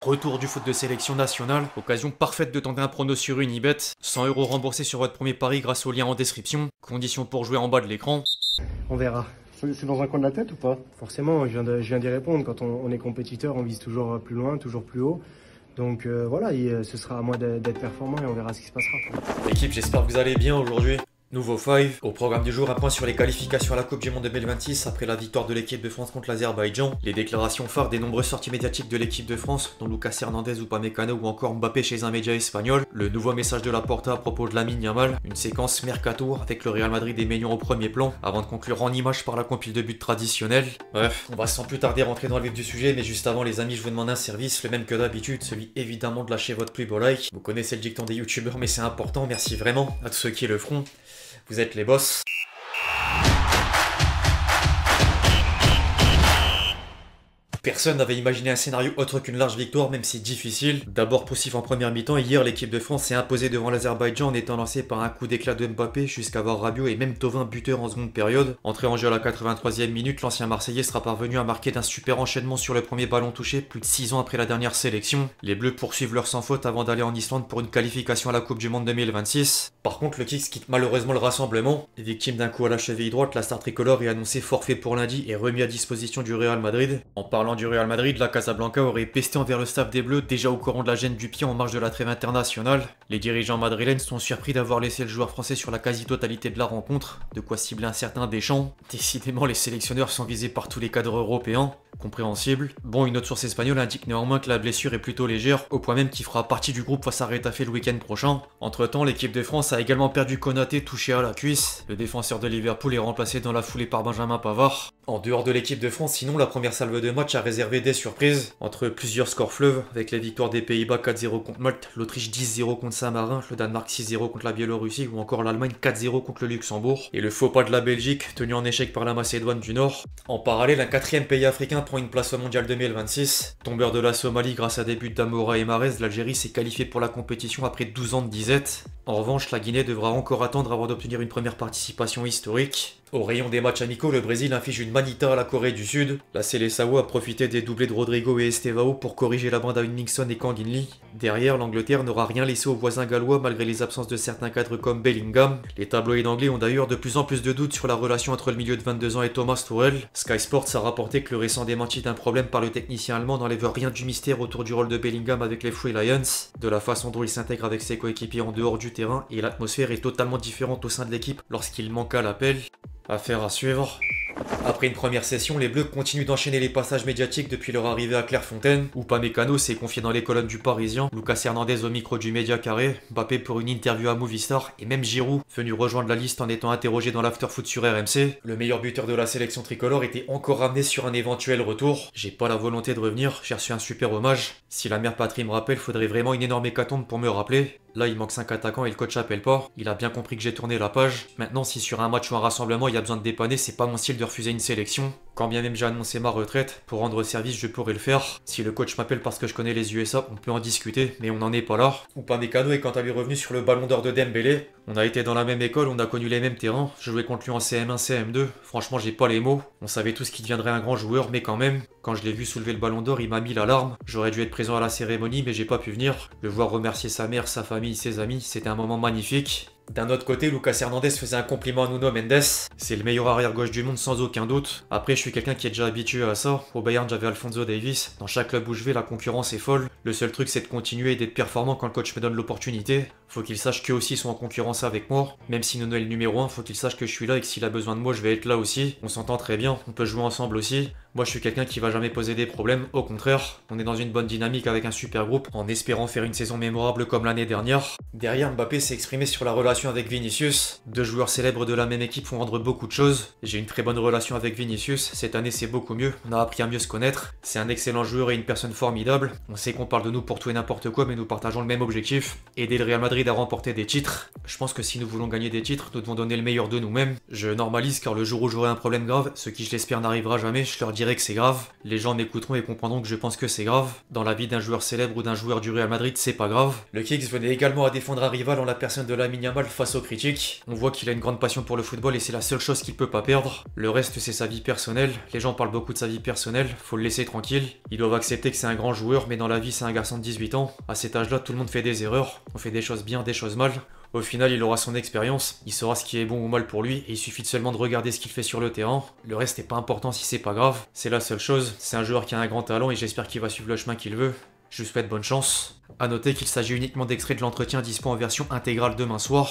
Retour du foot de sélection nationale, occasion parfaite de tenter un prono sur Unibet, 100 € remboursés sur votre premier pari grâce au lien en description, conditions pour jouer en bas de l'écran. On verra. C'est dans un coin de la tête ou pas? Forcément, je viens d'y répondre, quand on est compétiteur, on vise toujours plus loin, toujours plus haut. Donc voilà, ce sera à moi d'être performant et on verra ce qui se passera. L'équipe, j'espère que vous allez bien aujourd'hui. Nouveau 5, au programme du jour, un point sur les qualifications à la Coupe du Monde 2026 après la victoire de l'équipe de France contre l'Azerbaïdjan, les déclarations phares des nombreuses sorties médiatiques de l'équipe de France, dont Lucas Hernandez ou Upamecano ou encore Mbappé chez un média espagnol, le nouveau message de Laporta à propos de Lamine Yamal, une séquence mercato avec le Real Madrid et Maignan au premier plan, avant de conclure en images par la compile de buts traditionnelle. Bref, on va sans plus tarder rentrer dans le vif du sujet, mais juste avant les amis, je vous demande un service, le même que d'habitude, celui évidemment de lâcher votre plus beau like. Vous connaissez le dicton des youtubeurs, mais c'est important, merci vraiment à tous ceux qui le feront. Vous êtes les boss. Personne n'avait imaginé un scénario autre qu'une large victoire, même si difficile. D'abord poussif en première mi-temps, hier l'équipe de France s'est imposée devant l'Azerbaïdjan en étant lancée par un coup d'éclat de Mbappé jusqu'à voir Rabiot et même Thauvin buteur en seconde période. Entré en jeu à la 83e minute, l'ancien Marseillais sera parvenu à marquer d'un super enchaînement sur le premier ballon touché plus de 6 ans après la dernière sélection. Les Bleus poursuivent leur sans faute avant d'aller en Islande pour une qualification à la Coupe du Monde 2026. Par contre, le Kicks quitte malheureusement le rassemblement. Victime d'un coup à la cheville droite, la star tricolore est annoncée forfait pour lundi et remis à disposition du Real Madrid. En parlant du Real Madrid, la Casablanca aurait pesté envers le staff des Bleus déjà au courant de la gêne du pied en marge de la trêve internationale. Les dirigeants madrilènes sont surpris d'avoir laissé le joueur français sur la quasi-totalité de la rencontre, de quoi cibler un certain Deschamps. Décidément, les sélectionneurs sont visés par tous les cadres européens. Compréhensible. Bon, une autre source espagnole indique néanmoins que la blessure est plutôt légère, au point même qu'il fera partie du groupe face à Retafe le week-end prochain. Entre temps, l'équipe de France a également perdu Konaté touché à la cuisse. Le défenseur de Liverpool est remplacé dans la foulée par Benjamin Pavard. En dehors de l'équipe de France, sinon, la première salve de match a réservé des surprises, entre plusieurs scores fleuves, avec les victoires des Pays-Bas 4-0 contre Malte, l'Autriche 10-0 contre Saint-Marin, le Danemark 6-0 contre la Biélorussie ou encore l'Allemagne 4-0 contre le Luxembourg, et le faux pas de la Belgique, tenu en échec par la Macédoine du Nord. En parallèle, un quatrième pays africain prend une place au Mondial 2026. Tombeur de la Somalie grâce à des buts d'Amora et Marez, l'Algérie s'est qualifiée pour la compétition après 12 ans de disette. En revanche, la Guinée devra encore attendre avant d'obtenir une première participation historique. Au rayon des matchs amicaux, le Brésil inflige une manita à la Corée du Sud. La Seleção a profité des doublés de Rodrigo et Estevao pour corriger la bande à Hummingson et Kang In Lee. Derrière, l'Angleterre n'aura rien laissé aux voisins gallois malgré les absences de certains cadres comme Bellingham. Les tabloïds anglais ont d'ailleurs de plus en plus de doutes sur la relation entre le milieu de 22 ans et Thomas Tuchel. Sky Sports a rapporté que le récent démenti d'un problème par le technicien allemand n'enlève rien du mystère autour du rôle de Bellingham avec les Free Lions, de la façon dont il s'intègre avec ses coéquipiers en dehors du terrain, et l'atmosphère est totalement différente au sein de l'équipe lorsqu'il manque à l'appel. Affaire à suivre. Après une première session, les Bleus continuent d'enchaîner les passages médiatiques depuis leur arrivée à Clairefontaine, où Upamecano s'est confié dans les colonnes du Parisien, Lucas Hernandez au micro du Média Carré, Mbappé pour une interview à Movistar, et même Giroud, venu rejoindre la liste en étant interrogé dans l'afterfoot sur RMC. Le meilleur buteur de la sélection tricolore était encore ramené sur un éventuel retour. J'ai pas la volonté de revenir, j'ai reçu un super hommage. Si la mère patrie me rappelle, faudrait vraiment une énorme hécatombe pour me rappeler. Là, il manque 5 attaquants et le coach appelle pas. Il a bien compris que j'ai tourné la page. Maintenant, si sur un match ou un rassemblement, il y a besoin de dépanner, c'est pas mon style de refuser une sélection. Quand bien même j'ai annoncé ma retraite, pour rendre service, je pourrais le faire. Si le coach m'appelle parce que je connais les USA, on peut en discuter, mais on n'en est pas là. Upamecano est quant à lui revenu sur le ballon d'or de Dembélé. On a été dans la même école, on a connu les mêmes terrains. Je jouais contre lui en CM1, CM2. Franchement, j'ai pas les mots. On savait tous qu'il deviendrait un grand joueur, mais quand même, quand je l'ai vu soulever le ballon d'or, il m'a mis l'alarme. J'aurais dû être présent à la cérémonie, mais j'ai pas pu venir. Le voir remercier sa mère, sa famille, ses amis, c'était un moment magnifique. D'un autre côté, Lucas Hernandez faisait un compliment à Nuno Mendes. C'est le meilleur arrière-gauche du monde sans aucun doute. Après, je suis quelqu'un qui est déjà habitué à ça. Au Bayern, j'avais Alphonso Davies. Dans chaque club où je vais, la concurrence est folle. Le seul truc, c'est de continuer et d'être performant quand le coach me donne l'opportunité. Faut qu'il sache qu'eux aussi sont en concurrence avec moi. Même si Nuno est le numéro 1, faut qu'il sache que je suis là et que s'il a besoin de moi, je vais être là aussi. On s'entend très bien, on peut jouer ensemble aussi. Moi, je suis quelqu'un qui va jamais poser des problèmes. Au contraire, on est dans une bonne dynamique avec un super groupe, en espérant faire une saison mémorable comme l'année dernière. Derrière, Mbappé s'est exprimé sur la relation avec Vinicius. Deux joueurs célèbres de la même équipe font rendre beaucoup de choses. J'ai une très bonne relation avec Vinicius. Cette année, c'est beaucoup mieux. On a appris à mieux se connaître. C'est un excellent joueur et une personne formidable. On sait qu'on parle de nous pour tout et n'importe quoi, mais nous partageons le même objectif. Aider le Real Madrid Madrid a remporté des titres. Je pense que si nous voulons gagner des titres, nous devons donner le meilleur de nous-mêmes. Je normalise car le jour où j'aurai un problème grave, ce qui je l'espère n'arrivera jamais, je leur dirai que c'est grave. Les gens m'écouteront et comprendront que je pense que c'est grave. Dans la vie d'un joueur célèbre ou d'un joueur du Real Madrid, c'est pas grave. Le Kicks venait également à défendre un rival en la personne de Lamine Yamal face aux critiques. On voit qu'il a une grande passion pour le football et c'est la seule chose qu'il peut pas perdre. Le reste, c'est sa vie personnelle. Les gens parlent beaucoup de sa vie personnelle, faut le laisser tranquille. Ils doivent accepter que c'est un grand joueur, mais dans la vie, c'est un garçon de 18 ans. À cet âge-là, tout le monde fait des erreurs. On fait des choses bien, des choses mal. Au final, il aura son expérience, il saura ce qui est bon ou mal pour lui, et il suffit seulement de regarder ce qu'il fait sur le terrain. Le reste n'est pas important si c'est pas grave. C'est la seule chose. C'est un joueur qui a un grand talent et j'espère qu'il va suivre le chemin qu'il veut. Je lui souhaite bonne chance. A noter qu'il s'agit uniquement d'extraits de l'entretien dispo en version intégrale demain soir.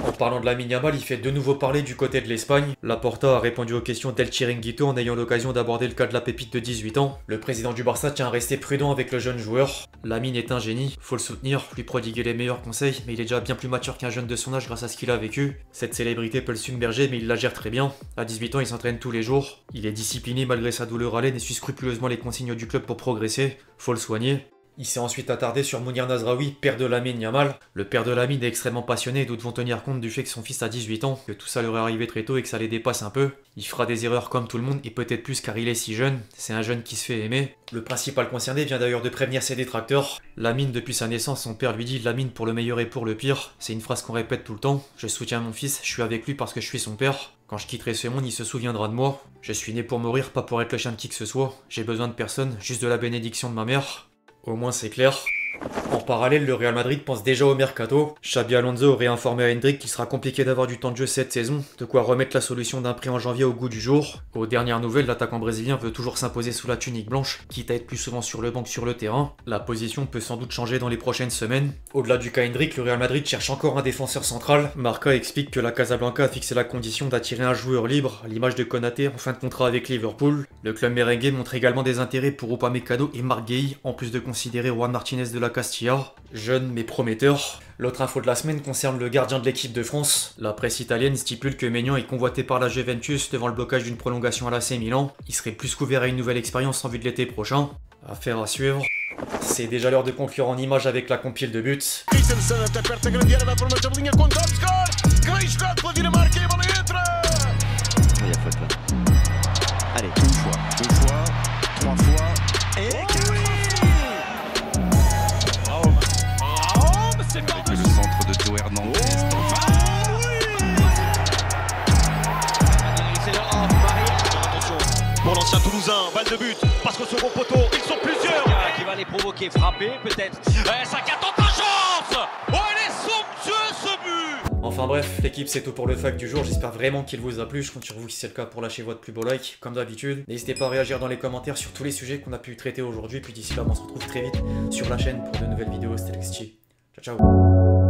En parlant de Lamine Yamal, il fait de nouveau parler du côté de l'Espagne. Laporta a répondu aux questions d'El Chiringuito en ayant l'occasion d'aborder le cas de la pépite de 18 ans. Le président du Barça tient à rester prudent avec le jeune joueur. Lamine est un génie, faut le soutenir, lui prodiguer les meilleurs conseils, mais il est déjà bien plus mature qu'un jeune de son âge grâce à ce qu'il a vécu. Cette célébrité peut le submerger, mais il la gère très bien. À 18 ans, il s'entraîne tous les jours. Il est discipliné malgré sa douleur à l'aine et suit scrupuleusement les consignes du club pour progresser. Faut le soigner. Il s'est ensuite attardé sur Mounir Nasraoui, père de Lamine Yamal. Le père de Lamine est extrêmement passionné et nous devons tenir compte du fait que son fils a 18 ans, que tout ça leur est arrivé très tôt et que ça les dépasse un peu. Il fera des erreurs comme tout le monde et peut-être plus car il est si jeune. C'est un jeune qui se fait aimer. Le principal concerné vient d'ailleurs de prévenir ses détracteurs. Lamine, depuis sa naissance, son père lui dit « Lamine pour le meilleur et pour le pire ». C'est une phrase qu'on répète tout le temps. Je soutiens mon fils, je suis avec lui parce que je suis son père. Quand je quitterai ce monde, il se souviendra de moi. Je suis né pour mourir, pas pour être le chien de qui que ce soit. J'ai besoin de personne, juste de la bénédiction de ma mère. Au moins c'est clair. En parallèle, le Real Madrid pense déjà au mercato. Xabi Alonso aurait informé à Hendrik qu'il sera compliqué d'avoir du temps de jeu cette saison, de quoi remettre la solution d'un prêt en janvier au goût du jour. Aux dernières nouvelles, l'attaquant brésilien veut toujours s'imposer sous la tunique blanche, quitte à être plus souvent sur le banc que sur le terrain. La position peut sans doute changer dans les prochaines semaines. Au-delà du cas Hendrik, le Real Madrid cherche encore un défenseur central. Marca explique que la Casablanca a fixé la condition d'attirer un joueur libre, à l'image de Konaté en fin de contrat avec Liverpool. Le club merengue montre également des intérêts pour Upamecano et Marc Guehi, en plus de considérer Juan Martinez de la Castilla. Jeune mais prometteur. L'autre info de la semaine concerne le gardien de l'équipe de France. La presse italienne stipule que Maignan est convoité par la Juventus devant le blocage d'une prolongation à l'AC Milan. Il serait plus qu'ouvert à une nouvelle expérience en vue de l'été prochain. Affaire à suivre. C'est déjà l'heure de conclure en image avec la compile de buts. Allez, une fois, deux fois, trois fois, et avec le centre de Théo Hernandez. Attention pour l'ancien Toulousain, balle de but, parce que second poteau, ils sont plusieurs. Qui va les provoquer, frapper peut-être. Ça tente la chance. Oh, il est somptueux ce but. Enfin bref, l'équipe c'est tout pour le fact du jour, j'espère vraiment qu'il vous a plu, je compte sur vous si c'est le cas pour lâcher votre plus beau like, comme d'habitude. N'hésitez pas à réagir dans les commentaires sur tous les sujets qu'on a pu traiter aujourd'hui, puis d'ici là on se retrouve très vite sur la chaîne pour de nouvelles vidéos. C'était Lexchi. Ciao ciao.